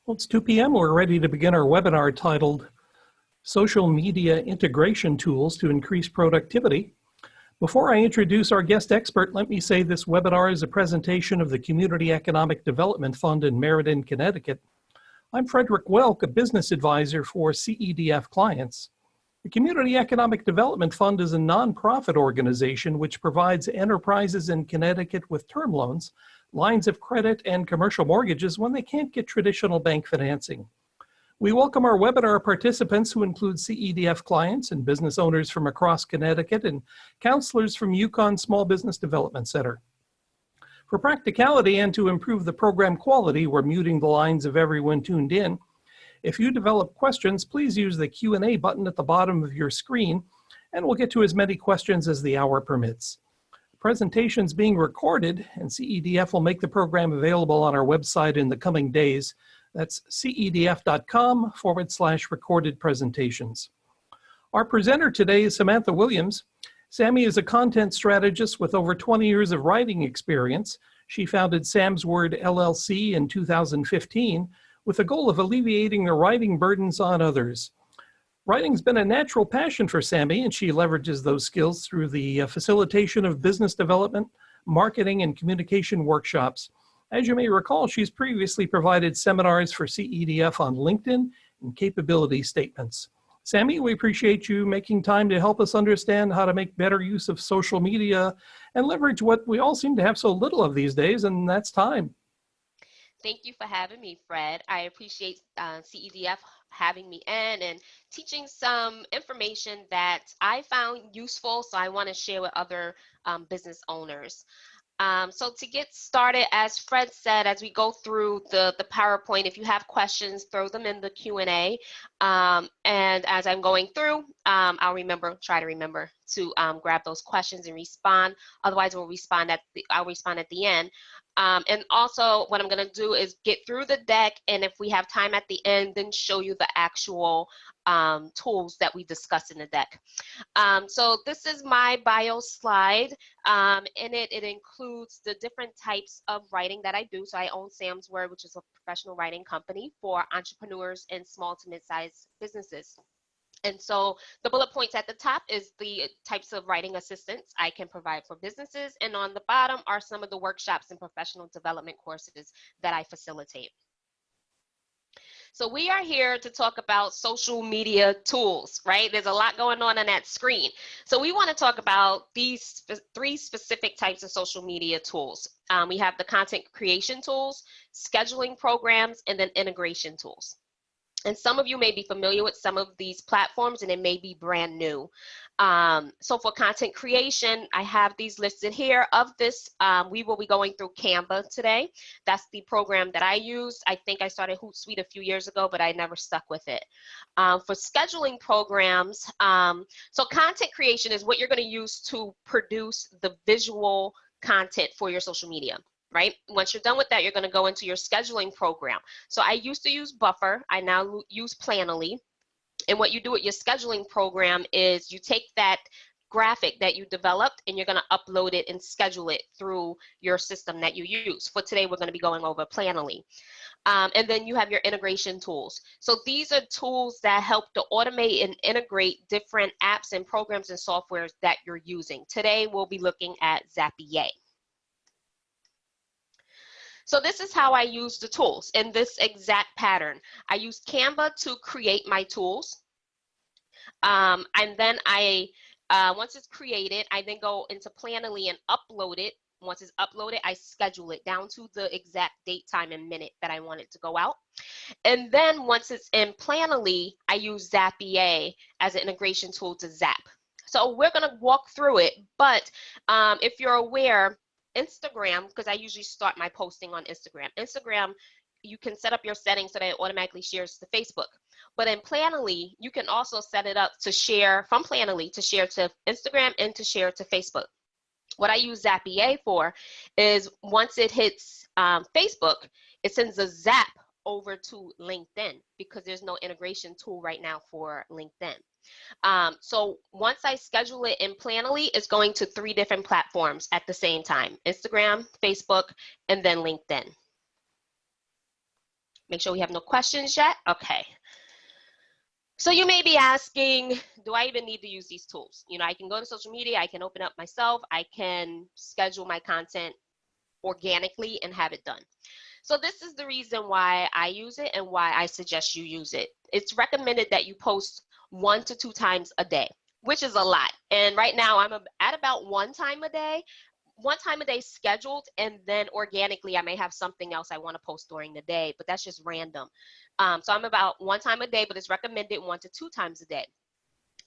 Well, it's 2 p.m. We're ready to begin our webinar titled Social Media Integration Tools to Increase Productivity. Before I introduce our guest expert, let me say this webinar is a presentation of the Community Economic Development Fund in Meriden, Connecticut. I'm Frederick Welk, a business advisor for CEDF clients. The Community Economic Development Fund is a nonprofit organization which provides enterprises in Connecticut with term loans, lines of credit, and commercial mortgages when they can't get traditional bank financing. We welcome our webinar participants who include CEDF clients and business owners from across Connecticut and counselors from Yukon Small Business Development Center. For practicality and to improve the program quality, we're muting the lines of everyone tuned in. If you develop questions, please use the Q&A button at the bottom of your screen, and we'll get to as many questions as the hour permits. The presentation's being recorded, and CEDF will make the program available on our website in the coming days. That's cedf.com/recorded presentations. Our presenter today is Samantha Williams. Sammy is a content strategist with over 20 years of writing experience. She founded Sam's Word LLC in 2015 with the goal of alleviating the writing burdens on others. Writing's been a natural passion for Sammy, and she leverages those skills through the facilitation of business development, marketing, and communication workshops. As you may recall, she's previously provided seminars for CEDF on LinkedIn and capability statements. Sammy, we appreciate you making time to help us understand how to make better use of social media and leverage what we all seem to have so little of these days, and that's time. Thank you for having me, Fred. I appreciate CEDF having me in and teaching some information that I found useful, so I want to share with other business owners. So to get started, as Fred said, as we go through the PowerPoint, if you have questions, throw them in the Q&A. And as I'm going through, I'll try to remember to grab those questions and respond. Otherwise, I'll respond at the end. And also what I'm going to do is get through the deck, and if we have time at the end, then show you the actual tools that we discussed in the deck. So this is my bio slide. In it includes the different types of writing that I do. So I own Sam's Word, which is a professional writing company for entrepreneurs and small to mid-sized businesses. And so the bullet points at the top is the types of writing assistance I can provide for businesses. And on the bottom are some of the workshops and professional development courses that I facilitate. So we are here to talk about social media tools, right? There's a lot going on that screen. So we want to talk about these three specific types of social media tools. We have the content creation tools, scheduling programs, and then integration tools. And some of you may be familiar with some of these platforms, and it may be brand new. So for content creation, I have these listed here. Of this, we will be going through Canva today. That's the program that I use. I think I started Hootsuite a few years ago, but I never stuck with it. For scheduling programs, so content creation is what you're going to use to produce the visual content for your social media. Right? Once you're done with that, you're going to go into your scheduling program. So I used to use Buffer. I now use Planoly. And what you do with your scheduling program is you take that graphic that you developed and you're going to upload it and schedule it through your system that you use. For today, we're going to be going over Planoly. And then you have your integration tools. So these are tools that help to automate and integrate different apps and programs and softwares that you're using. Today, we'll be looking at Zapier. So this is how I use the tools in this exact pattern. I use Canva to create my tools. And then once it's created, I then go into Planoly and upload it. Once it's uploaded, I schedule it down to the exact date, time, and minute that I want it to go out. And then once it's in Planoly, I use Zapier as an integration tool to Zap. So we're going to walk through it. But if you're aware, Instagram, because I usually start my posting on Instagram. Instagram, you can set up your settings so that it automatically shares to Facebook. But in Planoly, you can also set it up to share from Planoly to share to Instagram and to share to Facebook. What I use Zapier for is once it hits Facebook, it sends a zap over to LinkedIn because there's no integration tool right now for LinkedIn. So once I schedule it in Planoly, it's going to 3 different platforms at the same time: Instagram, Facebook, and then LinkedIn. Make sure we have no questions yet. Okay. So you may be asking, do I even need to use these tools? You know, I can go to social media, I can open up myself, I can schedule my content organically and have it done. So this is the reason why I use it and why I suggest you use it. It's recommended that you post 1 to 2 times a day, which is a lot. And right now I'm at about 1 time a day scheduled, and then organically I may have something else I want to post during the day, but that's just random. So I'm about 1 time a day, but it's recommended 1 to 2 times a day.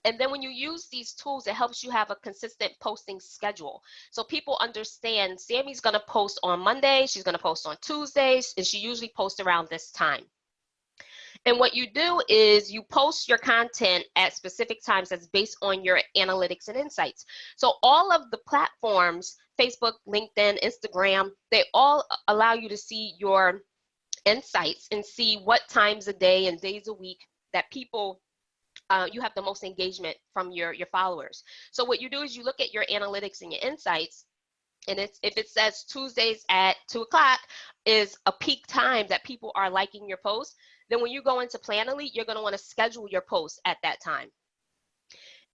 And then when you use these tools, it helps you have a consistent posting schedule. So people understand Sammy's going to post on Monday, she's going to post on Tuesdays, and she usually posts around this time. And what you do is you post your content at specific times that's based on your analytics and insights. So all of the platforms, Facebook, LinkedIn, Instagram, they all allow you to see your insights and see what times a day and days a week that people you have the most engagement from your followers. So what you do is you look at your analytics and your insights, and if it says Tuesdays at 2 o'clock is a peak time that people are liking your post, then when you go into Planoly, you're going to want to schedule your post at that time.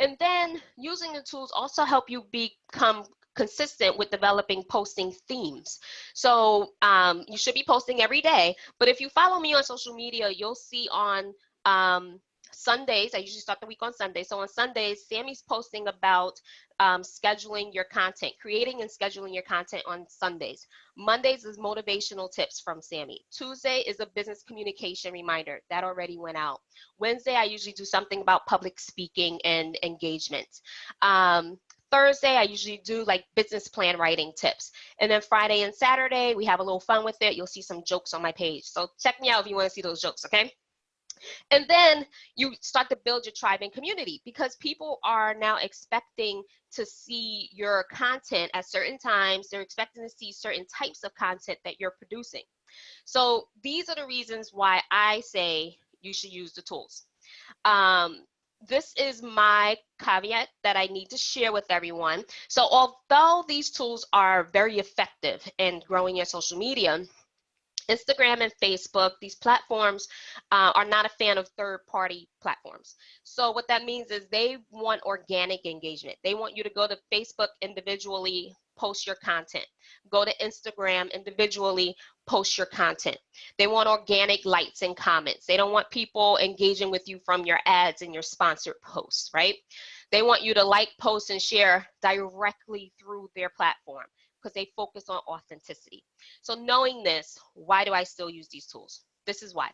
And then using the tools also help you become consistent with developing posting themes. So you should be posting every day, but if you follow me on social media, you'll see on Sundays, I usually start the week on Sunday. So on Sundays, Sammy's posting about scheduling your content, creating and scheduling your content on Sundays. Mondays is motivational tips from Sammy. Tuesday is a business communication reminder. That already went out. Wednesday, I usually do something about public speaking and engagement. Thursday, I usually do like business plan writing tips. And then Friday and Saturday, we have a little fun with it. You'll see some jokes on my page. So check me out if you want to see those jokes, okay? And then you start to build your tribe and community, because people are now expecting to see your content at certain times. They're expecting to see certain types of content that you're producing. So these are the reasons why I say you should use the tools. This is my caveat that I need to share with everyone. So although these tools are very effective in growing your social media, Instagram and Facebook, these platforms are not a fan of third-party platforms. So what that means is they want organic engagement. They want you to go to Facebook individually, post your content. Go to Instagram individually, post your content. They want organic likes and comments. They don't want people engaging with you from your ads and your sponsored posts, right? They want you to like, post, and share directly through their platform, because they focus on authenticity. So knowing this, why do I still use these tools? This is why.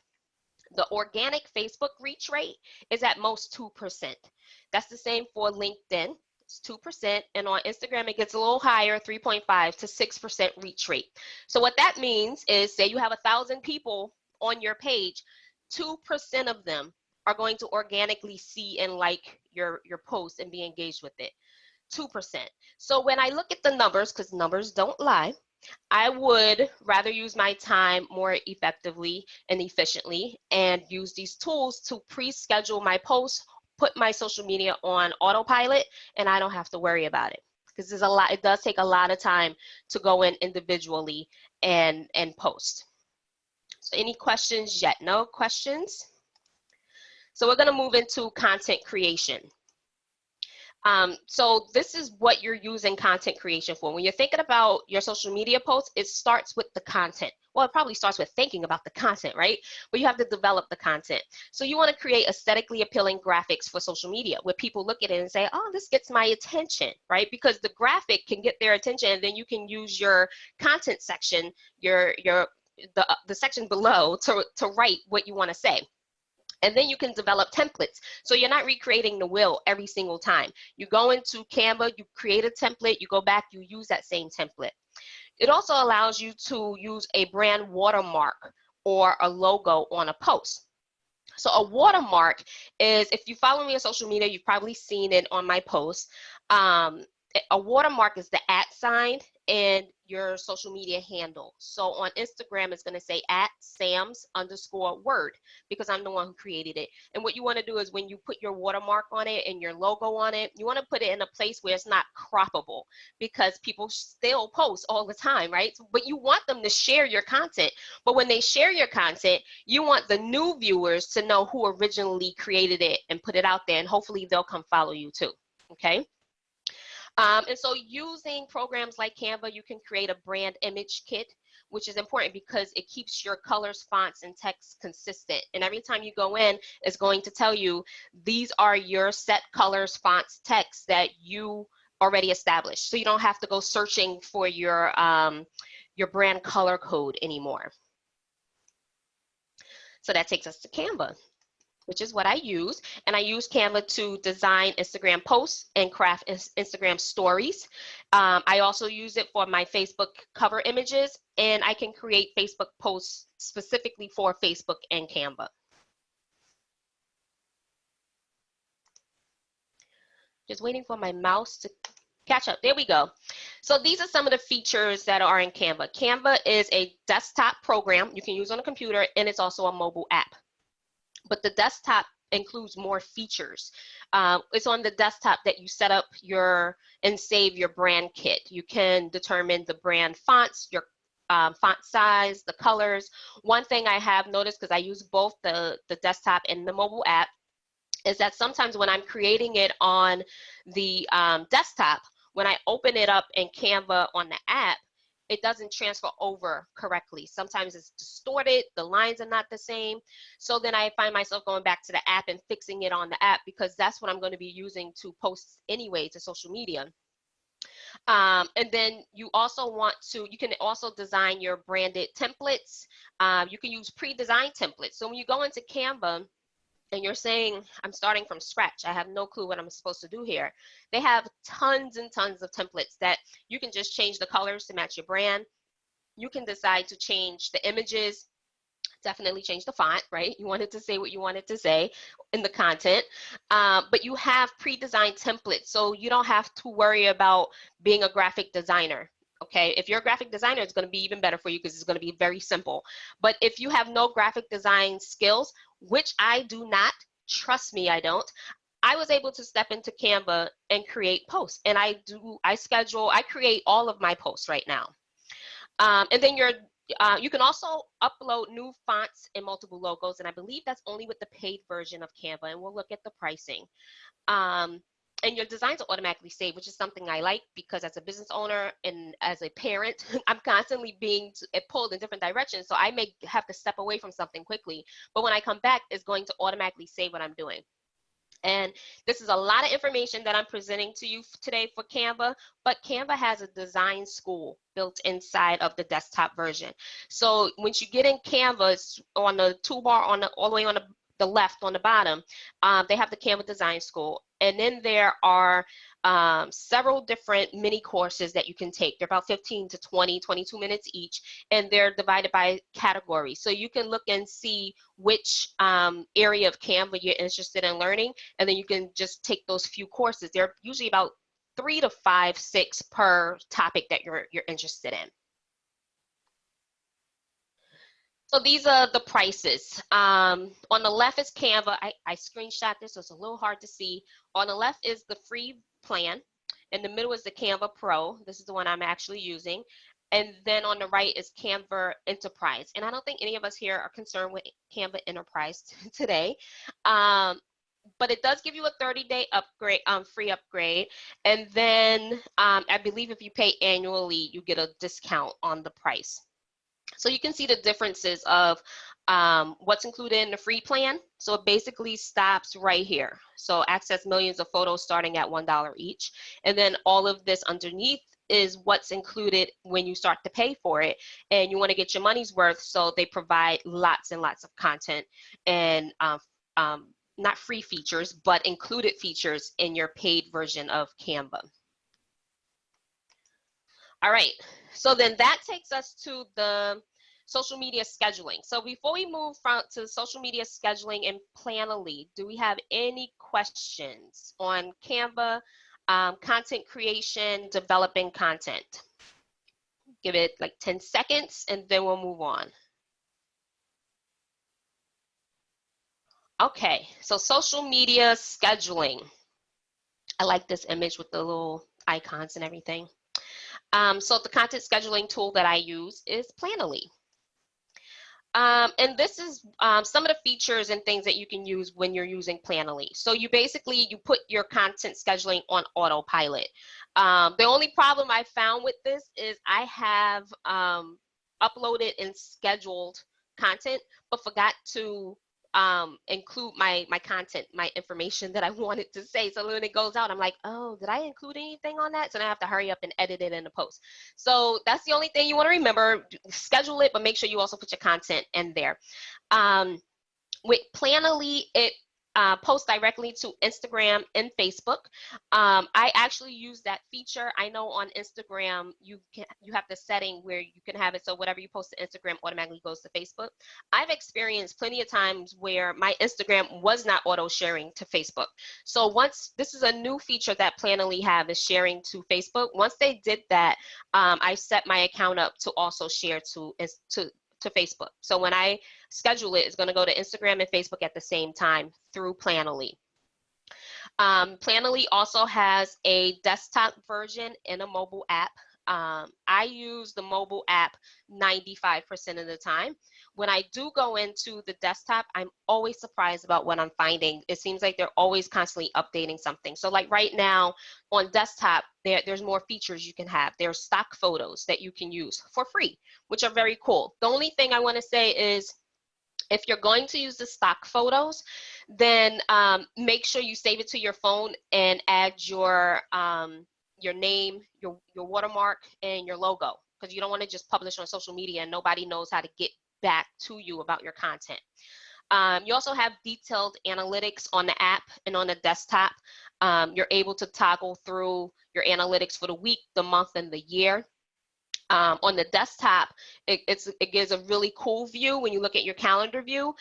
The organic Facebook reach rate is at most 2%. That's the same for LinkedIn. It's 2%. And on Instagram, it gets a little higher, 3.5 to 6% reach rate. So what that means is, say you have 1,000 people on your page, 2% of them are going to organically see and like your post and be engaged with it. 2%. So when I look at the numbers, because numbers don't lie, I would rather use my time more effectively and efficiently and use these tools to pre-schedule my posts, put my social media on autopilot, and I don't have to worry about it. Because there's a lot, it does take a lot of time to go in individually and post. So any questions yet? No questions? So we're going to move into content creation. So this is what you're using content creation for. When you're thinking about your social media posts, it starts with the content. Well, it probably starts with thinking about the content, right? But you have to develop the content. So you want to create aesthetically appealing graphics for social media where people look at it and say, oh, this gets my attention, right? Because the graphic can get their attention, and then you can use your content section, the section below to write what you want to say. And then you can develop templates. So you're not recreating the wheel every single time. You go into Canva, you create a template, you go back, you use that same template. It also allows you to use a brand watermark or a logo on a post. So a watermark is, if you follow me on social media, you've probably seen it on my posts. A watermark is the @ sign, and your social media handle. So on Instagram, it's going to say @Sams_word because I'm the one who created it. And what you want to do is when you put your watermark on it and your logo on it, you want to put it in a place where it's not croppable because people still post all the time, right? But you want them to share your content. But when they share your content, you want the new viewers to know who originally created it and put it out there, and hopefully they'll come follow you too, okay? And so using programs like Canva, you can create a brand image kit, which is important because it keeps your colors, fonts, and text consistent. And every time you go in, it's going to tell you these are your set colors, fonts, text that you already established. So you don't have to go searching for your brand color code anymore. So that takes us to Canva, which is what I use. And I use Canva to design Instagram posts and craft Instagram stories. I also use it for my Facebook cover images, and I can create Facebook posts specifically for Facebook and Canva. Just waiting for my mouse to catch up. There we go. So these are some of the features that are in Canva. Canva is a desktop program you can use on a computer, and it's also a mobile app. But the desktop includes more features. It's on the desktop that you set up and save your brand kit. You can determine the brand fonts, your font size, the colors. One thing I have noticed, because I use both the desktop and the mobile app, is that sometimes when I'm creating it on the desktop, when I open it up in Canva on the app, it doesn't transfer over correctly. Sometimes it's distorted, the lines are not the same. So then I find myself going back to the app and fixing it on the app because that's what I'm going to be using to post anyway to social media. And then you can also design your branded templates. You can use pre-designed templates. So when you go into Canva, and you're saying, I'm starting from scratch, I have no clue what I'm supposed to do here. They have tons and tons of templates that you can just change the colors to match your brand. You can decide to change the images, definitely change the font, right? You want it to say what you want it to say in the content, but you have pre-designed templates, so you don't have to worry about being a graphic designer. Okay, if you're a graphic designer, it's going to be even better for you because it's going to be very simple. But if you have no graphic design skills, which I do not, trust me, I don't, I was able to step into Canva and create posts. And I create all of my posts right now. And then you can also upload new fonts and multiple logos. And I believe that's only with the paid version of Canva. And we'll look at the pricing. And your designs are automatically saved, which is something I like because as a business owner and as a parent, I'm constantly being pulled in different directions. So I may have to step away from something quickly. But when I come back, it's going to automatically save what I'm doing. And this is a lot of information that I'm presenting to you today for Canva, but Canva has a design school built inside of the desktop version. So once you get in Canva, it's on the toolbar all the way on the left on the bottom, they have the Canva Design School. And then there are several different mini courses that you can take. They're about 15 to 22 minutes each, and they're divided by category. So you can look and see which area of Canva you're interested in learning, and then you can just take those few courses. They're usually about 3 to 5, 6 per topic that you're interested in. So these are the prices. On the left is Canva. I screenshot this, so it's a little hard to see. On the left is the free plan. In the middle is the Canva Pro. This is the one I'm actually using. And then on the right is Canva Enterprise. And I don't think any of us here are concerned with Canva Enterprise today. But it does give you a 30-day upgrade, free upgrade. And then I believe if you pay annually, you get a discount on the price. So you can see the differences of what's included in the free plan. So it basically stops right here. So access millions of photos starting at $1 each. And then all of this underneath is what's included when you start to pay for it. And you want to get your money's worth, so they provide lots and lots of content and not free features, but included features in your paid version of Canva. All right, so then that takes us to the social media scheduling. So before we move to social media scheduling and Planoly, do we have any questions on Canva, content creation, developing content? Give it like 10 seconds and then we'll move on. Okay, so social media scheduling. I like this image with the little icons and everything. So the content scheduling tool that I use is Planoly. And this is some of the features and things that you can use when you're using Planoly. So you put your content scheduling on autopilot. The only problem I found with this is I have uploaded and scheduled content, but forgot to include my content, my information that I wanted to say. So when it goes out, I'm like, oh, did I include anything on that? So then I have to hurry up and edit it in the post. So that's the only thing you want to remember. Schedule it, but make sure you also put your content in there. With Planoly, it posts directly to Instagram and Facebook. I actually use that feature. I know on Instagram you have the setting where you can have it so whatever you post to Instagram automatically goes to Facebook. I've experienced plenty of times where my Instagram was not auto sharing to Facebook. So once this is a new feature that Planoly have is sharing to Facebook. Once they did that, I set my account up to also share to Facebook. So when I schedule it, it's going to go to Instagram and Facebook at the same time through Planoly. Planoly also has a desktop version and a mobile app. I use the mobile app 95% of the time. When I do go into the desktop, I'm always surprised about what I'm finding. It seems like they're always constantly updating something. So like right now on desktop, there's more features you can have. There's stock photos that you can use for free, which are very cool. The only thing I want to say is if you're going to use the stock photos, then make sure you save it to your phone and add your name, your watermark, and your logo, because you don't want to just publish on social media and nobody knows how to get back to you about your content. You also have detailed analytics on the app and on the desktop. You're able to toggle through your analytics for the week, the month, and the year. On the desktop, it gives a really cool view. When you look at your calendar view,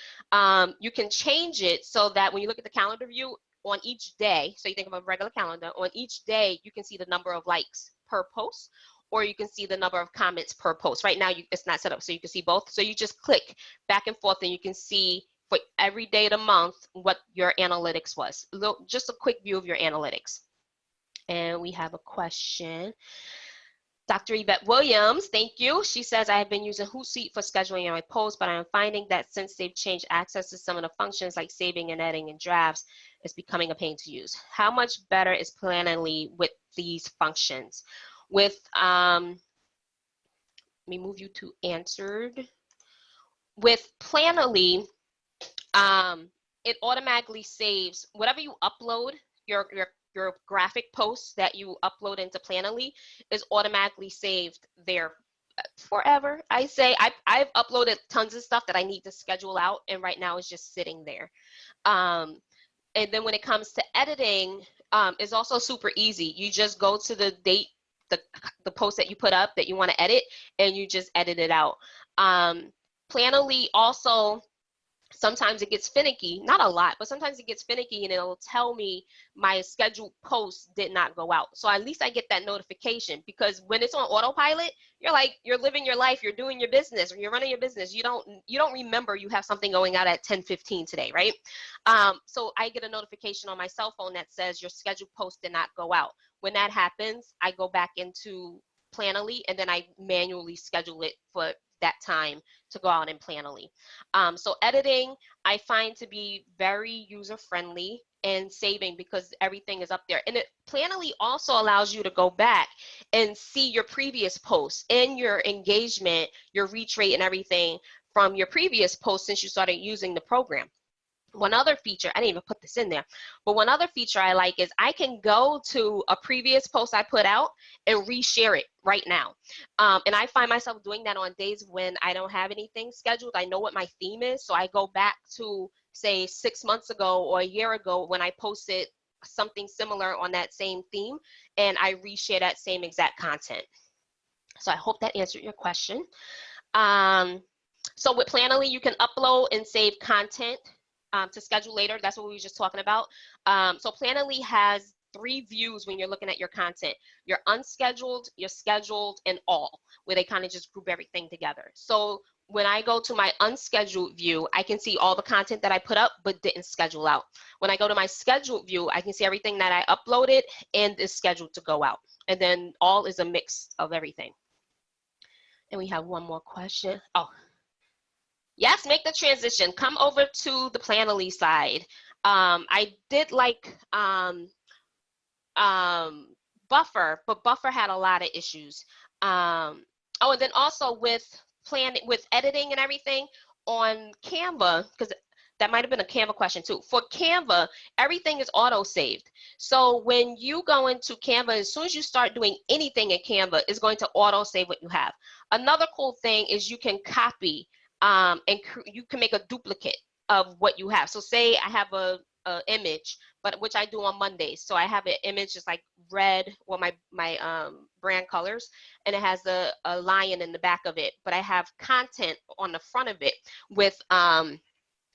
you can change it so that when you look at the calendar view on each day, so you think of a regular calendar, on each day you can see the number of likes per post, or you can see the number of comments per post. Right now it's not set up so you can see both. So you just click back and forth and you can see for every day of the month what your analytics was. Just a quick view of your analytics. And we have a question. Dr. Yvette Williams, thank you. She says, I have been using Hootsuite for scheduling my posts, but I'm finding that since they've changed access to some of the functions like saving and editing and drafts, it's becoming a pain to use. How much better is Planoly with these functions? With, let me move you to answered. With Planoly, it automatically saves whatever you upload, your graphic posts that you upload into Planoly is automatically saved there forever. I say I've uploaded tons of stuff that I need to schedule out, and right now it's just sitting there. And then when it comes to editing, it's also super easy. You just go to the date, the post that you put up that you want to edit, and you just edit it out. Planoly also, sometimes it gets finicky, not a lot, but sometimes it gets finicky and it'll tell me my scheduled post did not go out. So at least I get that notification, because when it's on autopilot, you're living your life, you're doing your business, or you're running your business. You don't remember you have something going out at 10:15 today, right? So I get a notification on my cell phone that says your scheduled post did not go out. When that happens, I go back into Planoly and then I manually schedule it for that time to go out in Planoly. So editing, I find to be very user-friendly and saving because everything is up there. And Planoly also allows you to go back and see your previous posts and your engagement, your reach rate and everything from your previous posts since you started using the program. One other feature, I didn't even put this in there, but one other feature I like is I can go to a previous post I put out and reshare it right now. And I find myself doing that on days when I don't have anything scheduled. I know what my theme is, so I go back to, say, 6 months ago or a year ago when I posted something similar on that same theme, and I reshare that same exact content. So I hope that answered your question. So with Planoly, you can upload and save content to schedule later. That's what we were just talking about. So Planoly has three views when you're looking at your content: your unscheduled, your scheduled, and all, where they kind of just group everything together. So when I go to my unscheduled view, I can see all the content that I put up but didn't schedule out. When I go to my scheduled view, I can see everything that I uploaded and is scheduled to go out. And then all is a mix of everything. And we have one more question. Oh, yes, make the transition. Come over to the Planoly side. I did like Buffer, but Buffer had a lot of issues. Oh, and then also with editing and everything on Canva, because that might have been a Canva question too. For Canva, everything is auto-saved. So when you go into Canva, as soon as you start doing anything in Canva, it's going to auto-save what you have. Another cool thing is you can copy and you can make a duplicate of what you have. So say I have a image, but which I do on Mondays. So I have an image just like red, or my brand colors, and it has a lion in the back of it, but I have content on the front of it with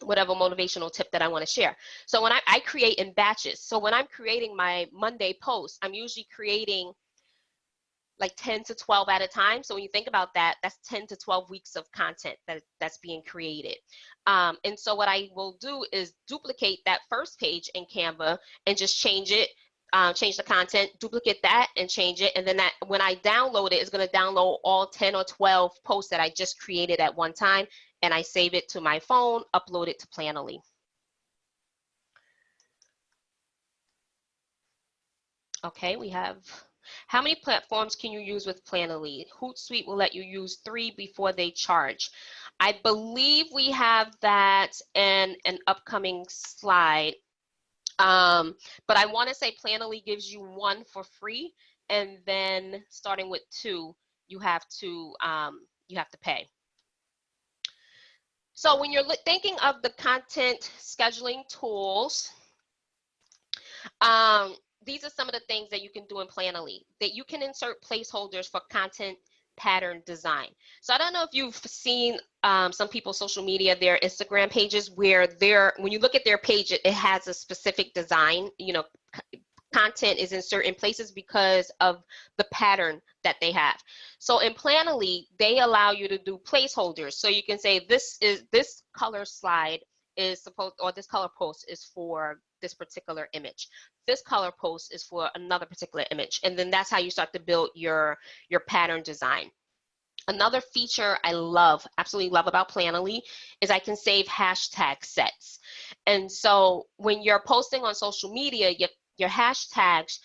whatever motivational tip that I want to share. So when I create in batches. So when I'm creating my Monday post, I'm usually creating like 10 to 12 at a time. So when you think about that, that's 10 to 12 weeks of content that's being created. And so what I will do is duplicate that first page in Canva and just change it, change the content, duplicate that and change it. And then that when I download it, it's going to download all 10 or 12 posts that I just created at one time. And I save it to my phone, upload it to Planoly. Okay, we have, how many platforms can you use with Planoly? Hootsuite will let you use 3 before they charge. I believe we have that in an upcoming slide. But I want to say Planoly gives you 1 for free, and then starting with 2, you have to pay. So when you're thinking of the content scheduling tools, these are some of the things that you can do in Planoly. That you can insert placeholders for content pattern design. So I don't know if you've seen some people's social media, their Instagram pages, where when you look at their page, it has a specific design. You know, content is in certain places because of the pattern that they have. So in Planoly, they allow you to do placeholders. So you can say this color slide is supposed, or this color post is for this particular image. This color post is for another particular image. And then that's how you start to build your pattern design. Another feature I love, absolutely love about Planoly is I can save hashtag sets. And so when you're posting on social media, your hashtags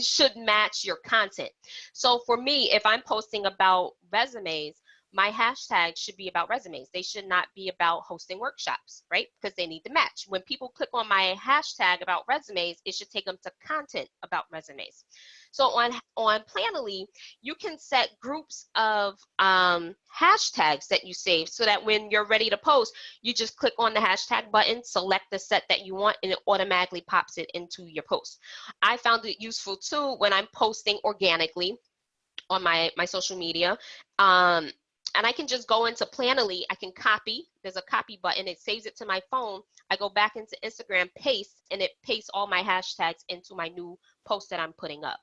should match your content. So for me, if I'm posting about resumes, my hashtags should be about resumes. They should not be about hosting workshops, right? Because they need to match. When people click on my hashtag about resumes, it should take them to content about resumes. So on Planoly, you can set groups of hashtags that you save so that when you're ready to post, you just click on the hashtag button, select the set that you want, and it automatically pops it into your post. I found it useful too when I'm posting organically on my social media. And I can just go into Planoly, I can copy, there's a copy button, it saves it to my phone. I go back into Instagram, paste, and it pastes all my hashtags into my new post that I'm putting up.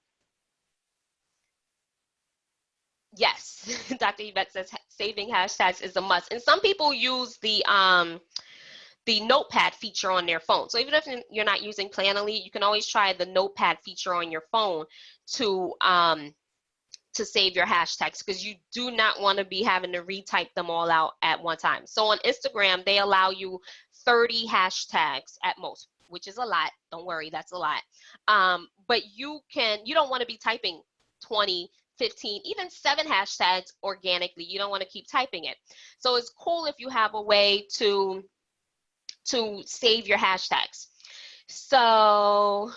Yes, Dr. Yvette says saving hashtags is a must. And some people use the notepad feature on their phone. So even if you're not using Planoly, you can always try the notepad feature on your phone to save your hashtags, because you do not want to be having to retype them all out at one time. So on Instagram, they allow you 30 hashtags at most, which is a lot. Don't worry, that's a lot. But you don't want to be typing 20, 15, even 7 hashtags organically. You don't want to keep typing it. So it's cool if you have a way to save your hashtags. So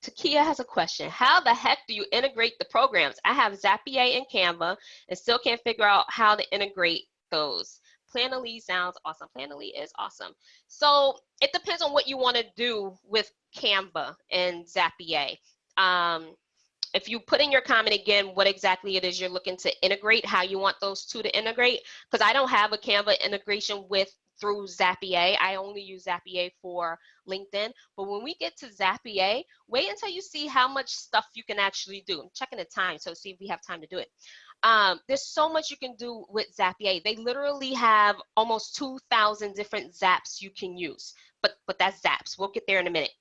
Takia has a question. How the heck do you integrate the programs? I have Zapier and Canva and still can't figure out how to integrate those. Planoly sounds awesome. Planoly is awesome. So it depends on what you want to do with Canva and Zapier. If you put in your comment again what exactly it is you're looking to integrate, how you want those two to integrate, because I don't have a Canva integration with through Zapier. I only use Zapier for LinkedIn. But when we get to Zapier, wait until you see how much stuff you can actually do. I'm checking the time, so see if we have time to do it. There's so much you can do with Zapier. They literally have almost 2,000 different Zaps you can use, but that's Zaps. We'll get there in a minute.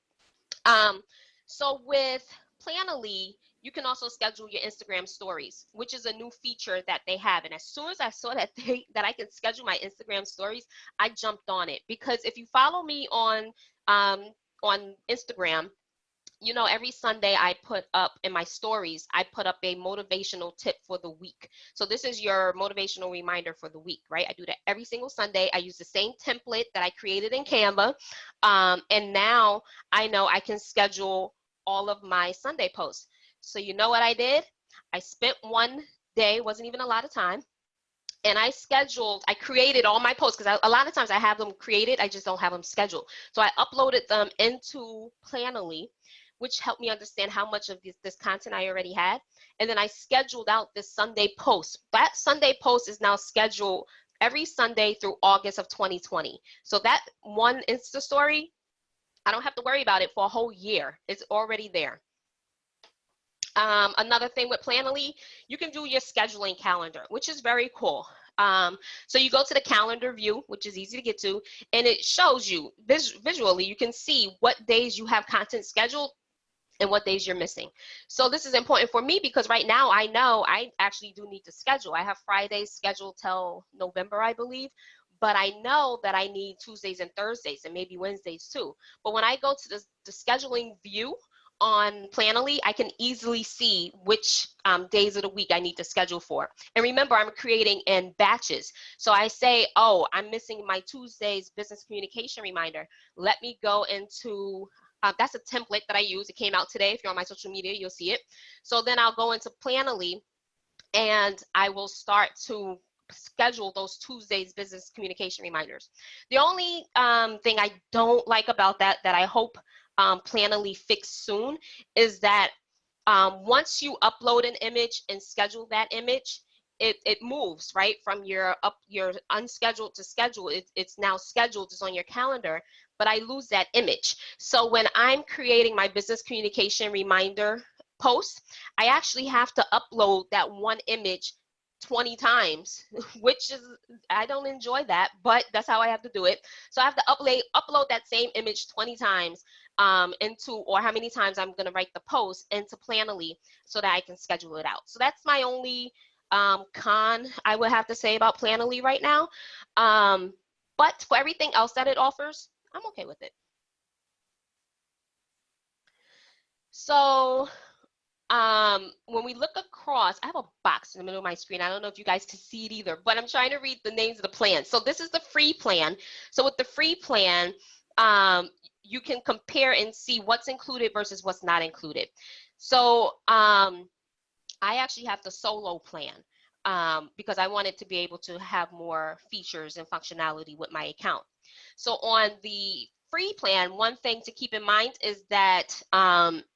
So with Planoly, you can also schedule your Instagram stories, which is a new feature that they have. And as soon as I saw that I can schedule my Instagram stories, I jumped on it, because if you follow me on Instagram, you know, every Sunday I put up in my stories, I put up a motivational tip for the week. So this is your motivational reminder for the week, right? I do that every single Sunday. I use the same template that I created in Canva. And now I know I can schedule all of my Sunday posts. So you know what I did? I spent one day, wasn't even a lot of time, and I created all my posts, because a lot of times I have them created, I just don't have them scheduled. So I uploaded them into Planoly, which helped me understand how much of this content I already had. And then I scheduled out this Sunday post. That Sunday post is now scheduled every Sunday through August of 2020. So that one Insta story, I don't have to worry about it for a whole year. It's already there. Another thing with Planoly, you can do your scheduling calendar, which is very cool. So you go to the calendar view, which is easy to get to, and it shows you visually, you can see what days you have content scheduled and what days you're missing. So this is important for me, because right now I know I actually do need to schedule. I have Fridays scheduled till November, I believe, but I know that I need Tuesdays and Thursdays and maybe Wednesdays too. But when I go to the scheduling view on Planoly, I can easily see which days of the week I need to schedule for. And remember, I'm creating in batches. So I say, oh, I'm missing my Tuesday's business communication reminder. Let me go into that's a template that I use. It came out today. If you're on my social media, you'll see it. So then I'll go into Planoly and I will start to schedule those Tuesdays business communication reminders. The only thing I don't like about that I hope Planoly fix soon, is that once you upload an image and schedule that image, it moves right from your unscheduled to scheduled. It's now scheduled, it's on your calendar, but I lose that image. So when I'm creating my business communication reminder post, I actually have to upload that one image 20 times, which is, I don't enjoy that, but that's how I have to do it. So I have to upload that same image 20 times or how many times I'm going to write the post into Planoly so that I can schedule it out. So that's my only con I would have to say about Planoly right now. But for everything else that it offers, I'm okay with it. So when we look across, I have a box in the middle of my screen. I don't know if you guys can see it either, but I'm trying to read the names of the plans. So this is the free plan. So with the free plan, you can compare and see what's included versus what's not included. So I actually have the solo plan because I wanted to be able to have more features and functionality with my account. So on the free plan, one thing to keep in mind is that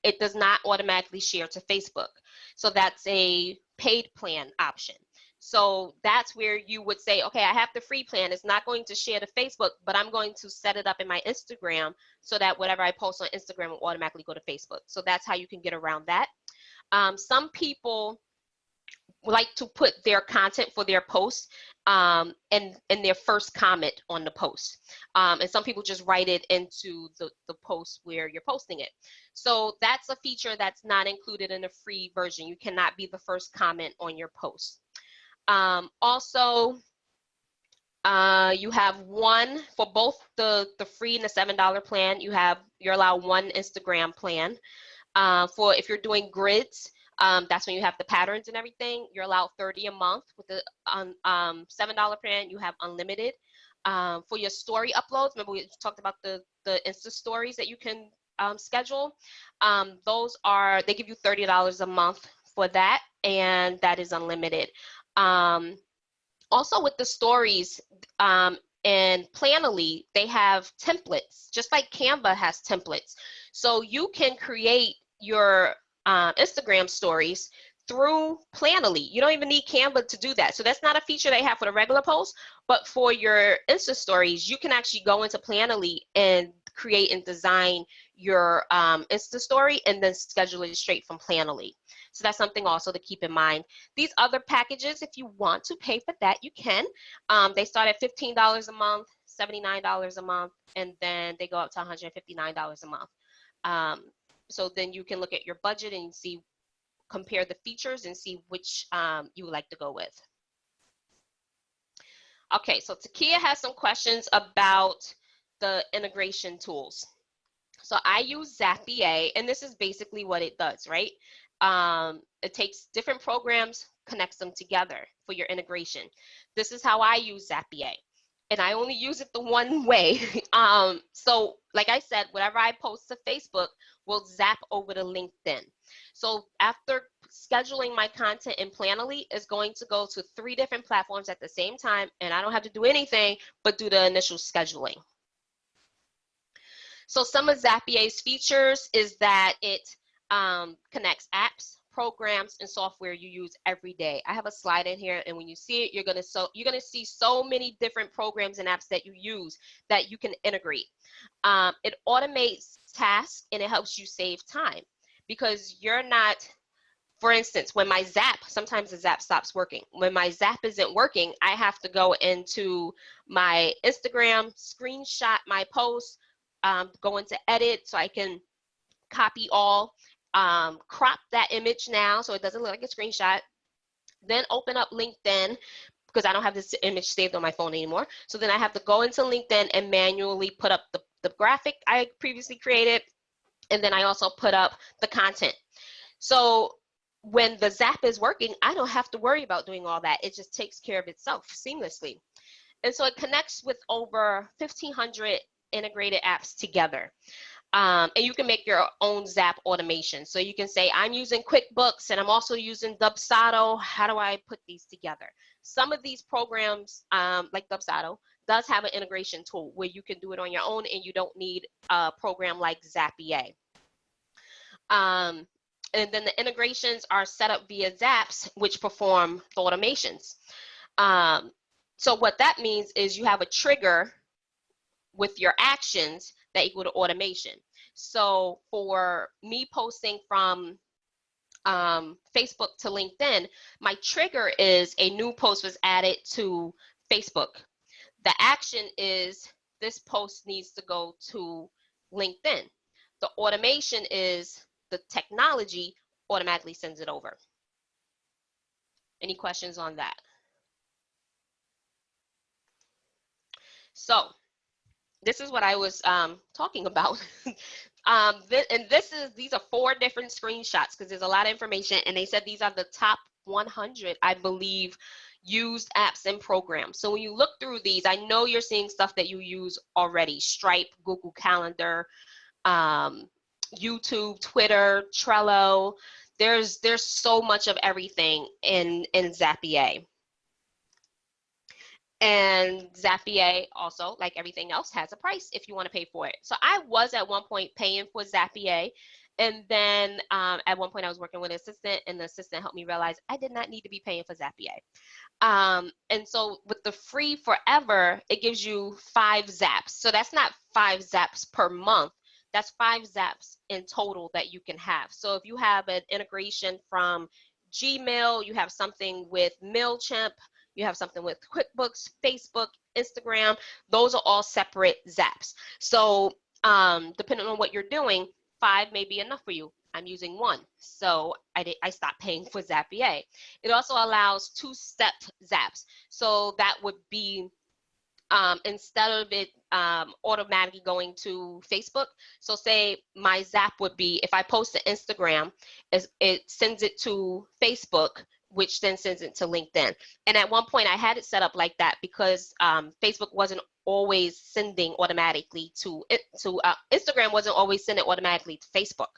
it does not automatically share to Facebook. So that's a paid plan option. So that's where you would say, okay, I have the free plan. It's not going to share to Facebook, but I'm going to set it up in my Instagram so that whatever I post on Instagram will automatically go to Facebook. So that's how you can get around that. Some people like to put their content for their post and their first comment on the post. And some people just write it into the post where you're posting it. So that's a feature that's not included in the free version. You cannot be the first comment on your post. Also, you have one for both the free and the $7 plan. You're allowed one Instagram plan. For if you're doing grids, that's when you have the patterns and everything. You're allowed 30 a month. With the $7 plan, you have unlimited. For your story uploads, remember we talked about the Insta stories that you can schedule. They give you $30 a month for that, and that is unlimited. Also with the stories and Planoly, they have templates, just like Canva has templates. So you can create your Instagram stories through Planoly. You don't even need Canva to do that. So that's not a feature they have for the regular post, but for your Insta stories, you can actually go into Planoly and create and design your Insta story and then schedule it straight from Planoly. So that's something also to keep in mind. These other packages, if you want to pay for that, you can. They start at $15 a month, $79 a month, and then they go up to $159 a month. So then you can look at your budget and see, compare the features and see which you would like to go with. Okay, so Takia has some questions about the integration tools. So I use Zapier, and this is basically what it does, right? It takes different programs, connects them together for your integration. This is how I use Zapier, and I only use it the one way. So like I said, whatever I post to Facebook will zap over to LinkedIn. So after scheduling my content in Planoly, is going to go to 3 different platforms at the same time, and I don't have to do anything but do the initial scheduling. So some of Zapier's features is that it connects apps, programs, and software you use every day. I have a slide in here, and when you see it, you're gonna see so many different programs and apps that you use that you can integrate. It automates tasks and it helps you save time because you're not. For instance, when my Zap, sometimes the Zap stops working. When my Zap isn't working, I have to go into my Instagram, screenshot my post, go into edit so I can copy all, crop that image now so it doesn't look like a screenshot, then open up LinkedIn because I don't have this image saved on my phone anymore. So then I have to go into LinkedIn and manually put up the graphic I previously created, and then I also put up the content. So when the Zap is working, I don't have to worry about doing all that. It just takes care of itself seamlessly. And so it connects with over 1,500 integrated apps together. And you can make your own Zap automation. So you can say, I'm using QuickBooks and I'm also using Dubsado. How do I put these together? Some of these programs, like Dubsado, does have an integration tool where you can do it on your own and you don't need a program like Zapier. And then the integrations are set up via Zaps, which perform the automations. So what that means is you have a trigger with your actions that equal to automation. So for me posting from Facebook to LinkedIn, my trigger is a new post was added to Facebook. The action is this post needs to go to LinkedIn. The automation is the technology automatically sends it over. Any questions on that? So this is what I was talking about. These are 4 different screenshots because there's a lot of information, and they said these are the top 100, I believe, used apps and programs. So when you look through these, I know you're seeing stuff that you use already: Stripe, Google Calendar, YouTube, Twitter, Trello. There's so much of everything in Zapier. And Zapier also, like everything else, has a price if you want to pay for it. So I was at one point paying for Zapier, and then at one point I was working with an assistant, and the assistant helped me realize I did not need to be paying for Zapier. And so with the free forever, it gives you 5 Zaps. So that's not 5 Zaps per month. That's 5 Zaps in total that you can have. So if you have an integration from Gmail, you have something with MailChimp, you have something with QuickBooks, Facebook, Instagram, those are all separate Zaps. So depending on what you're doing, 5 may be enough for you. I'm using 1, so I stopped paying for Zapier. It also allows 2-step Zaps. So that would be instead of it automatically going to Facebook. So say my Zap would be, if I post to Instagram, it sends it to Facebook, which then sends it to LinkedIn. And at one point I had it set up like that because Facebook wasn't always sending automatically to Instagram, wasn't always sending automatically to Facebook.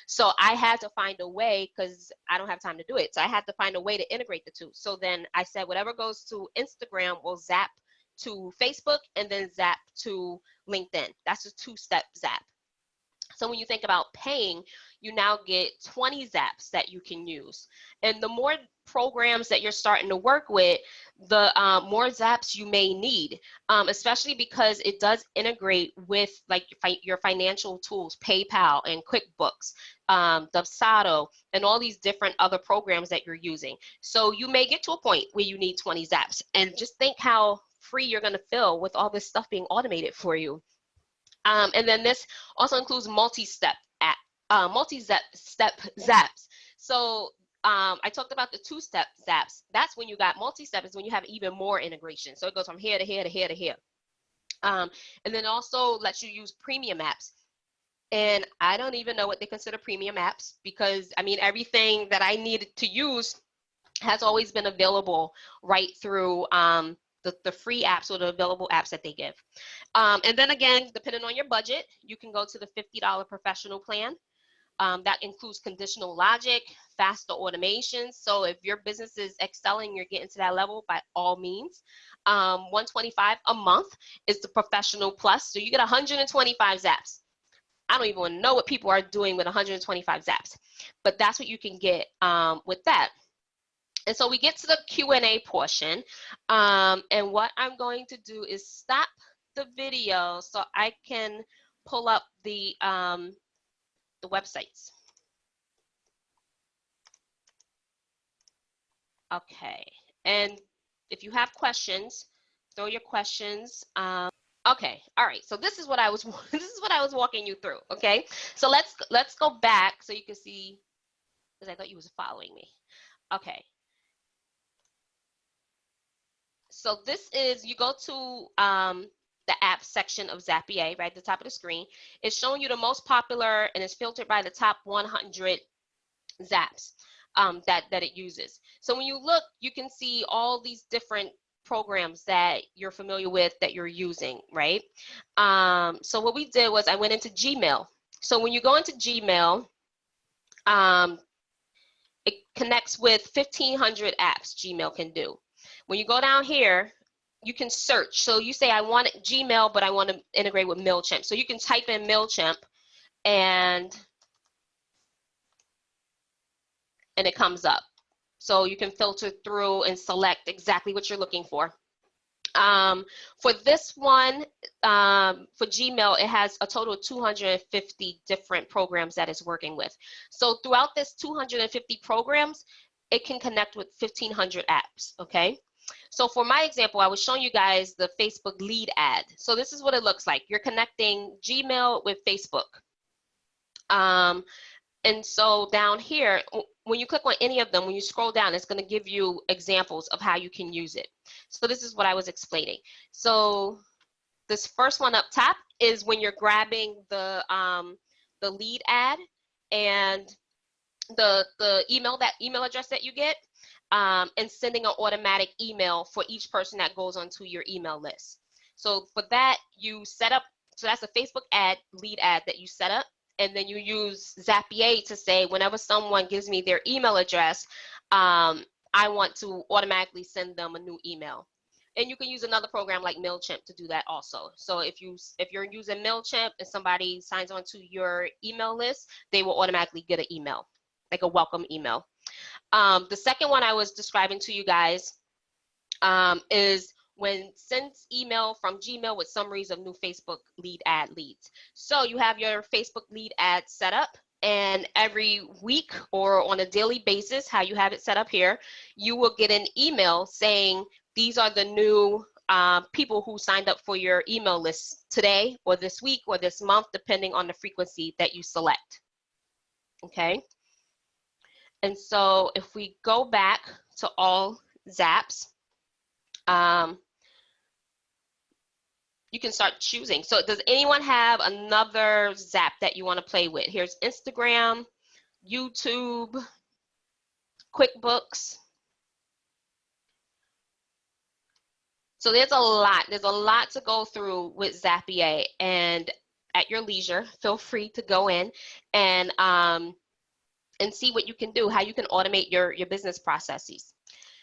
So I had to find a way, because I don't have time to do it. So I had to find a way to integrate the two. So then I said, whatever goes to Instagram will zap to Facebook and then zap to LinkedIn. That's a 2-step Zap. So when you think about paying, you now get 20 Zaps that you can use. And the more programs that you're starting to work with, the more Zaps you may need, especially because it does integrate with like your financial tools, PayPal and QuickBooks, Dubsado, and all these different other programs that you're using. So you may get to a point where you need 20 Zaps, and just think how free you're going to feel with all this stuff being automated for you. And then this also includes multi-step Zaps. So I talked about the two-step Zaps. That's when you got multi-step, is when you have even more integration. So it goes from here to here to here to here. And then also lets you use premium apps. And I don't even know what they consider premium apps, because I mean, everything that I needed to use has always been available right through the free apps or the available apps that they give. And then again, depending on your budget, you can go to the $50 professional plan. That includes conditional logic, faster automations. So if your business is excelling, you're getting to that level, by all means. $125 a month is the professional plus. So you get 125 Zaps. I don't even know what people are doing with 125 Zaps, but that's what you can get with that. And so we get to the Q&A portion, and what I'm going to do is stop the video so I can pull up the websites. Okay, and if you have questions, throw your questions. Okay, all right. So this is what I was walking you through. Okay, so let's go back so you can see, because I thought you was following me. Okay. So this is, you go to the app section of Zapier, right at the top of the screen. It's showing you the most popular, and it's filtered by the top 100 Zaps that it uses. So when you look, you can see all these different programs that you're familiar with that you're using, right? So what we did was I went into Gmail. So when you go into Gmail, it connects with 1,500 apps Gmail can do. When you go down here, you can search. So you say, I want Gmail, but I want to integrate with MailChimp. So you can type in MailChimp, and it comes up. So you can filter through and select exactly what you're looking for. For this one, for Gmail, it has a total of 250 different programs that it's working with. So throughout this 250 programs, it can connect with 1,500 apps, okay? So for my example, I was showing you guys the Facebook lead ad. So this is what it looks like. You're connecting Gmail with Facebook. And so down here, when you click on any of them, when you scroll down, it's going to give you examples of how you can use it. So this is what I was explaining. So this first one up top is when you're grabbing the lead ad and the email address that you get, and sending an automatic email for each person that goes onto your email list. So for that, you set up, so that's a Facebook ad, lead ad that you set up, and then you use Zapier to say, whenever someone gives me their email address, I want to automatically send them a new email. And you can use another program like MailChimp to do that also. So if you're using MailChimp and somebody signs on to your email list, they will automatically get an email, like a welcome email. The second one I was describing to you guys is when sends email from Gmail with summaries of new Facebook lead ad leads. So you have your Facebook lead ad set up, and every week or on a daily basis, how you have it set up here, you will get an email saying, these are the new people who signed up for your email list today or this week or this month, depending on the frequency that you select, okay? And so if we go back to all Zaps, you can start choosing. So does anyone have another Zap that you want to play with? Here's Instagram, YouTube, QuickBooks. So there's a lot to go through with Zapier, and at your leisure, feel free to go in and see what you can do, how you can automate your business processes.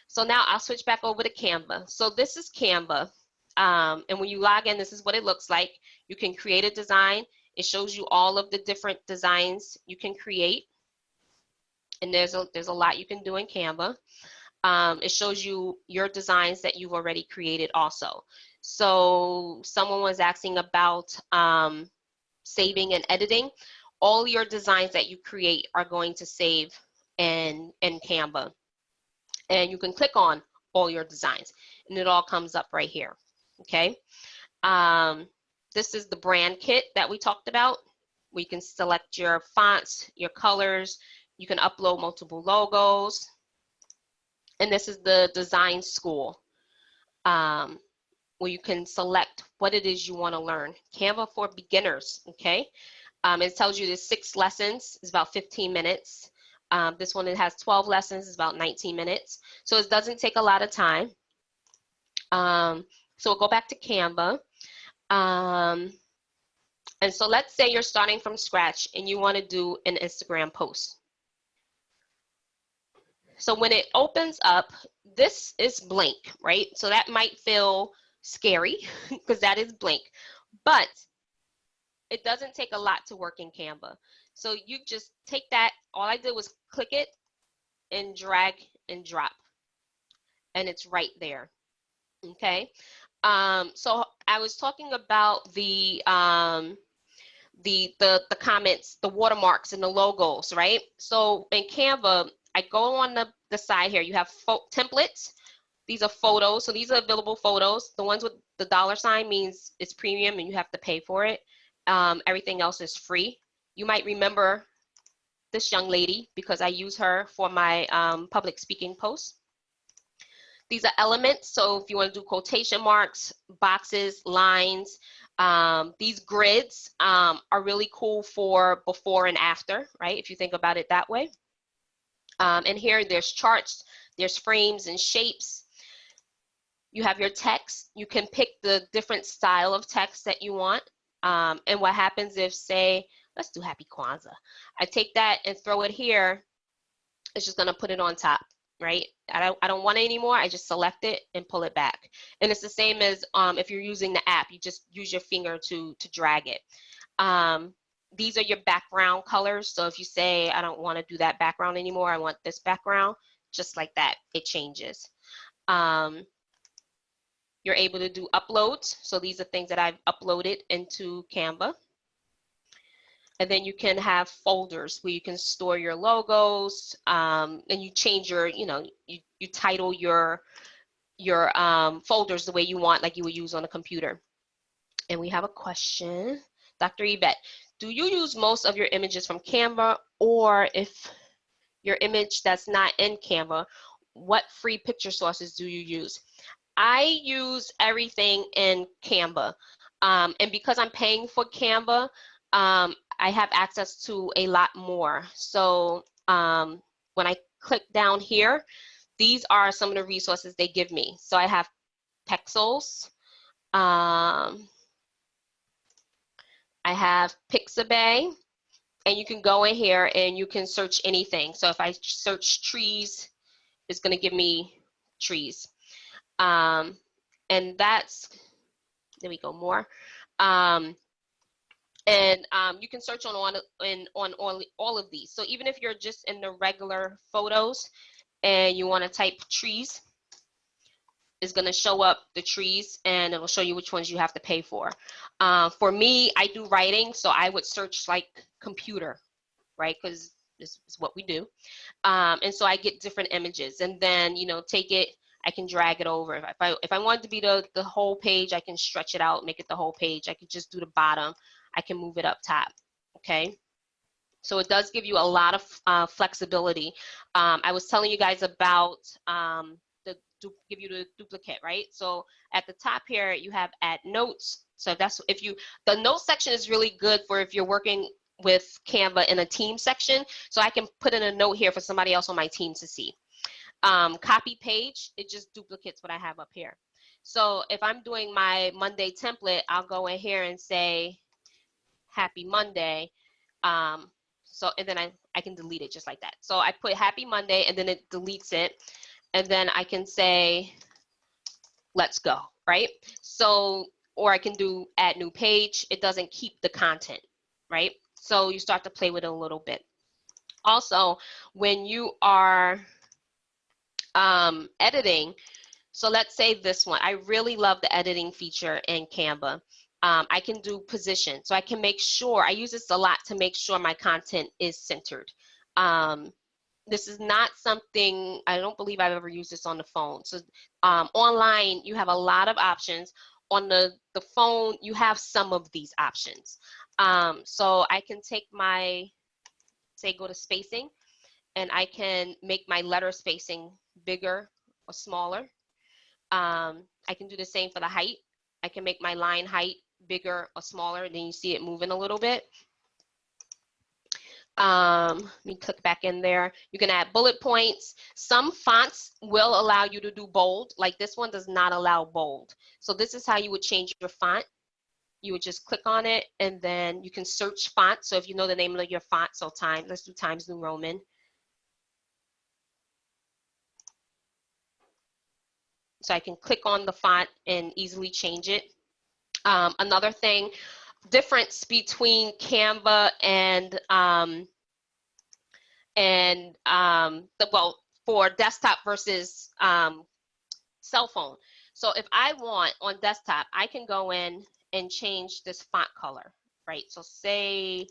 So now I'll switch back over to Canva. So this is Canva. And when you log in, this is what it looks like. You can create a design. It shows you all of the different designs you can create. And there's a lot you can do in Canva. It shows you your designs that you've already created also. So someone was asking about saving and editing. All your designs that you create are going to save in Canva. And you can click on all your designs and it all comes up right here, okay? This is the brand kit that we talked about. We can select your fonts, your colors. You can upload multiple logos. And this is the design school, where you can select what it is you want to learn. Canva for beginners, okay? It tells you there's 6 lessons, it's about 15 minutes. This one, it has 12 lessons, it's about 19 minutes. So it doesn't take a lot of time. So we'll go back to Canva. And so let's say you're starting from scratch and you want to do an Instagram post. So when it opens up, this is blank, right? So that might feel scary because that is blank, but it doesn't take a lot to work in Canva. So you just take that, all I did was click it and drag and drop, and it's right there, okay? So I was talking about the comments, the watermarks and the logos, right? So in Canva, I go on the side here, you have templates. These are photos, so these are available photos. The ones with the $ means it's premium and you have to pay for it. Everything else is free. You might remember this young lady because I use her for my public speaking posts. These are elements, so if you want to do quotation marks, boxes, lines, these grids are really cool for before and after, right? If you think about it that way. And here there's charts, there's frames and shapes. You have your text. You can pick the different style of text that you want. And what happens if, say, let's do Happy Kwanzaa. I take that and throw it here. It's just gonna put it on top, right? I don't want it anymore. I just select it and pull it back. And it's the same as if you're using the app, you just use your finger to drag it. These are your background colors. So if you say, I don't want to do that background anymore, I want this background, just like that, it changes. You're able to do uploads. So these are things that I've uploaded into Canva. And then you can have folders where you can store your logos, and you change your, you title your folders the way you want, like you would use on a computer. And we have a question. Dr. Yvette, do you use most of your images from Canva, or if your image that's not in Canva, what free picture sources do you use? I use everything in Canva. And because I'm paying for Canva, I have access to a lot more. So when I click down here, these are some of the resources they give me. So I have Pexels. I have Pixabay, and you can go in here and you can search anything. So if I search trees, it's going to give me trees. And that's, there we go, more. And you can search on all of these. So even if you're just in the regular photos and you want to type trees, is going to show up the trees, and it'll show you which ones you have to pay for. For me, I do writing, so I would search like computer, right? Because this is what we do. And so I get different images, and then, take it, I can drag it over. If I want it to be the whole page, I can stretch it out, make it the whole page. I could just do the bottom. I can move it up top, okay? So it does give you a lot of flexibility. I was telling you guys about give you the duplicate, right? So at the top here, you have add notes. So that's the notes section is really good for if you're working with Canva in a team section. So I can put in a note here for somebody else on my team to see. Copy page, it just duplicates what I have up here. So if I'm doing my Monday template, I'll go in here and say, Happy Monday. And then I can delete it just like that. So I put Happy Monday, and then it deletes it. And then I can say, let's go, right? So, or I can do add new page. It doesn't keep the content. right? So you start to play with it a little bit. Also, when you are editing, so let's say this one, I really love the editing feature in Canva. I can do position, so I can make sure, I use this a lot to make sure my content is centered. This is not something, I don't believe I've ever used this on the phone. So online, you have a lot of options. On the phone, you have some of these options. So I can take my, say, go to spacing, and I can make my letter spacing bigger or smaller. I can do the same for the height. I can make my line height bigger or smaller, and then you see it moving a little bit. Let me click back in there. You can add bullet points. Some fonts will allow you to do bold, like this one does not allow bold. So this is how you would change your font. You would just click on it, and then you can search font. So if you know the name of your font, so let's do Times New Roman. So I can click on the font and easily change it. Another thing, difference between Canva and well, for desktop versus cell phone. So if I want on desktop, I can go in and change this font color, right? So say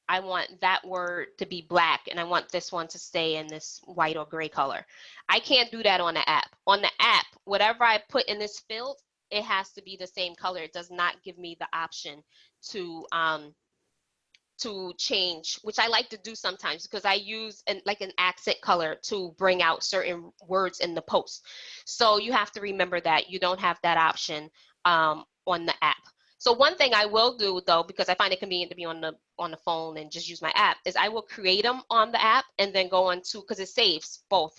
I want that word to be black and I want this one to stay in this white or gray color. I can't do that on the app. On the app, whatever I put in this field, it has to be the same color. It does not give me the option to change, which I like to do sometimes because I use like an accent color to bring out certain words in the post. So you have to remember that you don't have that option on the app. So one thing I will do though, because I find it convenient to be on the phone and just use my app, is I will create them on the app and then go on to, because it saves both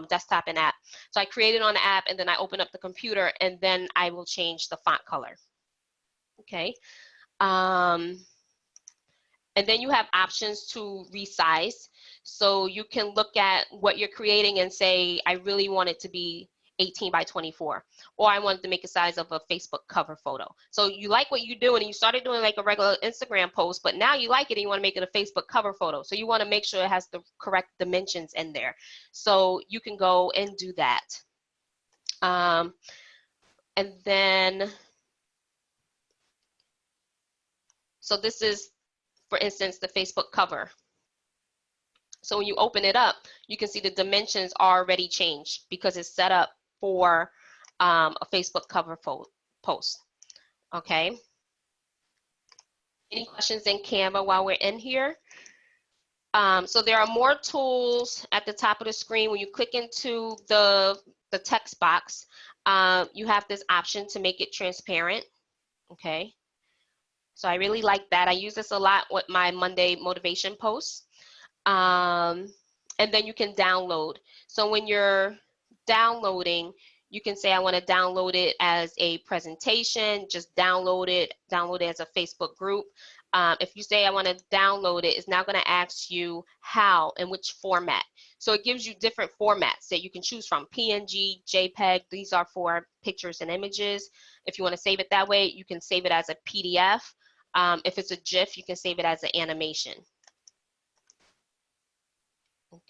desktop and app. So I create it on the app and then I open up the computer and then I will change the font color. Okay. And then you have options to resize. So you can look at what you're creating and say, I really want it to be 18 by 24, or I wanted to make a size of a Facebook cover photo. So you like what you do and you started doing like a regular Instagram post, but now you like it and you want to make it a Facebook cover photo. So you want to make sure it has the correct dimensions in there. So you can go and do that. And then, so this is, for instance, the Facebook cover. So when you open it up, you can see the dimensions are already changed because it's set up for a Facebook cover post. Okay. Any questions in Canva while we're in here? So there are more tools at the top of the screen. When you click into the text box, you have this option to make it transparent. Okay. So I really like that. I use this a lot with my Monday motivation posts. And then you can download. So when you're downloading, you can say, I want to download it as a presentation, just download it as a Facebook group. If you say I want to download it, it's now going to ask you how and which format. So it gives you different formats that you can choose from: PNG, JPEG. These are for pictures and images. If you want to save it that way, you can save it as a PDF. If it's a GIF, you can save it as an animation.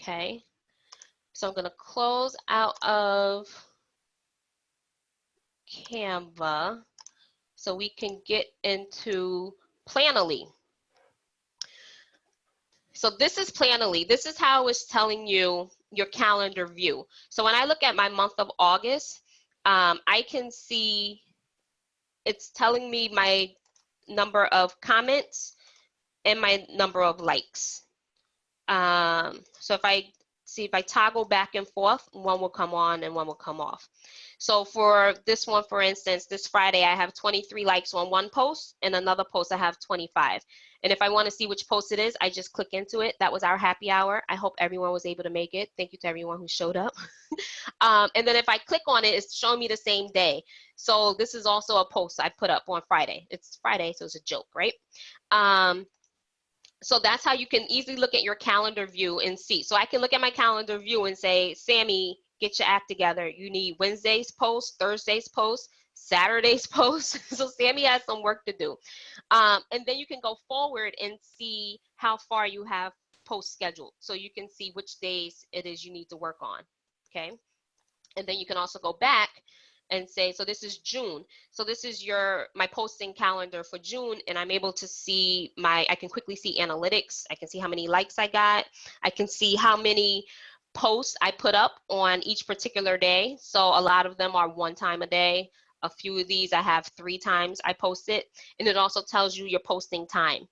Okay, so I'm going to close out of Canva so we can get into Planoly. So this is Planoly. This is how it's telling you your calendar view. So when I look at my month of August, I can see it's telling me my number of comments and my number of likes. So if I toggle back and forth, one will come on and one will come off. So for this one, for instance, this Friday, I have 23 likes on one post, and another post I have 25. And if I want to see which post it is, I just click into it. That was our happy hour. I hope everyone was able to make it. Thank you to everyone who showed up. And then if I click on it, it's showing me the same day. So this is also a post I put up on Friday. It's Friday, so it's a joke, right? So that's how you can easily look at your calendar view and see. So I can look at my calendar view and say, Sammy, get your act together. You need Wednesday's post, Thursday's post, Saturday's post. So Sammy has some work to do. And then you can go forward and see how far you have posts scheduled. So you can see which days it is you need to work on, okay? And then you can also go back and say, so this is June. So this is my posting calendar for June, and I'm able to see I can quickly see analytics. I can see how many likes I got. I can see how many posts I put up on each particular day. So a lot of them are 1 time a day. A few of these I have 3 times I post it. And it also tells you your posting time.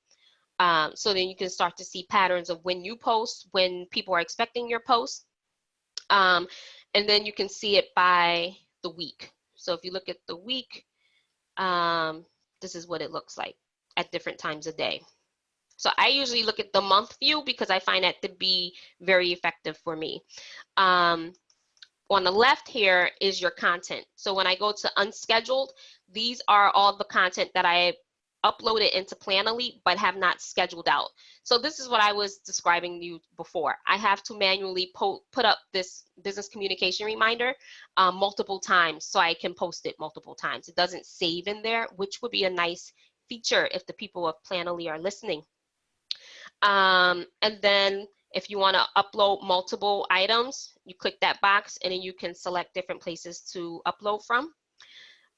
So then you can start to see patterns of when you post, when people are expecting your post. And then you can see it by the week. So if you look at the week, this is what it looks like at different times a day. So I usually look at the month view because I find that to be very effective for me. On the left here is your content. So when I go to unscheduled, these are all the content that I uploaded into Planoly but have not scheduled out. So this is what I was describing to you before. I have to manually put up this business communication reminder multiple times so I can post it multiple times. It doesn't save in there, which would be a nice feature if the people of Planoly are listening. And then if you want to upload multiple items, you click that box and then you can select different places to upload from.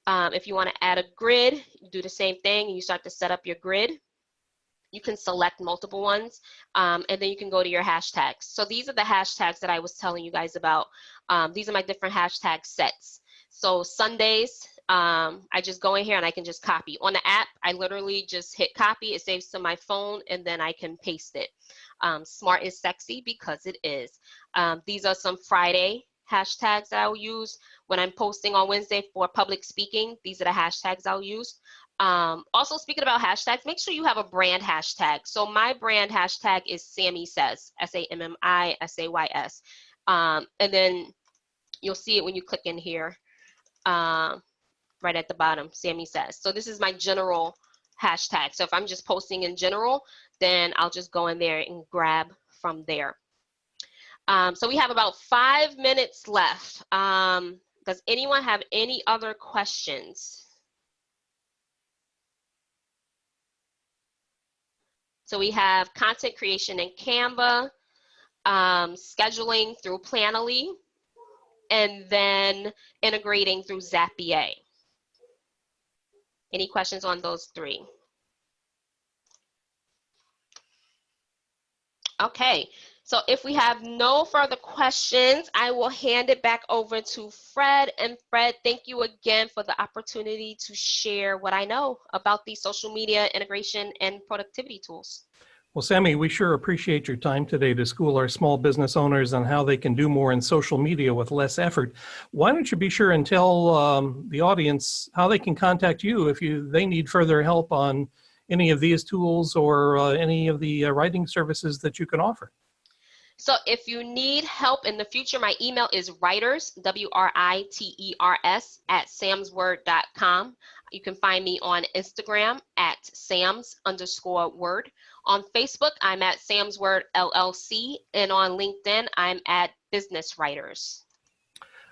If you want to add a grid, you do the same thing. You start to set up your grid. You can select multiple ones, and then you can go to your hashtags. So these are the hashtags that I was telling you guys about. These are my different hashtag sets. So Sundays, I just go in here and I can just copy. On the app, I literally just hit copy. It saves to my phone, and then I can paste it. Smart is sexy because it is. These are some Friday hashtags that I will use when I'm posting on Wednesday for public speaking. These are the hashtags I'll use. Also, speaking about hashtags, make sure you have a brand hashtag. So my brand hashtag is Sammy Says, SAMMISAYS. And then you'll see it when you click in here, right at the bottom, Sammy Says. So this is my general hashtag. So if I'm just posting in general, then I'll just go in there and grab from there. So we have about 5 minutes left. Does anyone have any other questions? So we have content creation in Canva, scheduling through Planoly, and then integrating through Zapier. Any questions on those 3? Okay. So if we have no further questions, I will hand it back over to Fred. And Fred, thank you again for the opportunity to share what I know about these social media integration and productivity tools. Well, Sammy, we sure appreciate your time today to school our small business owners on how they can do more in social media with less effort. Why don't you be sure and tell the audience how they can contact you if they need further help on any of these tools or any of the writing services that you can offer? So if you need help in the future, my email is writers, WRITERS, @samsword.com. You can find me on Instagram at @sams_word. On Facebook, I'm at samsword LLC. And on LinkedIn, I'm at Business Writers.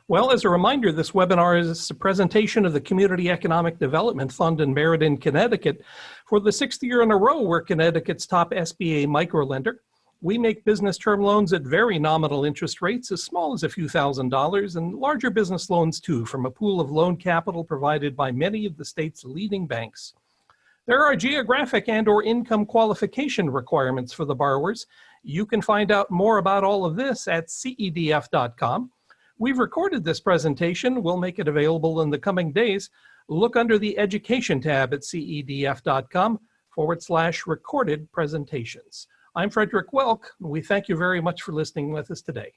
Well, as a reminder, this webinar is a presentation of the Community Economic Development Fund in Meriden, Connecticut. For the 6th year in a row, we're Connecticut's top SBA microlender. We make business term loans at very nominal interest rates, as small as a few $1,000s, and larger business loans too, from a pool of loan capital provided by many of the state's leading banks. There are geographic and/or income qualification requirements for the borrowers. You can find out more about all of this at CEDF.com. We've recorded this presentation. We'll make it available in the coming days. Look under the Education tab at CEDF.com/recorded presentations. I'm Frederick Welk. We thank you very much for listening with us today.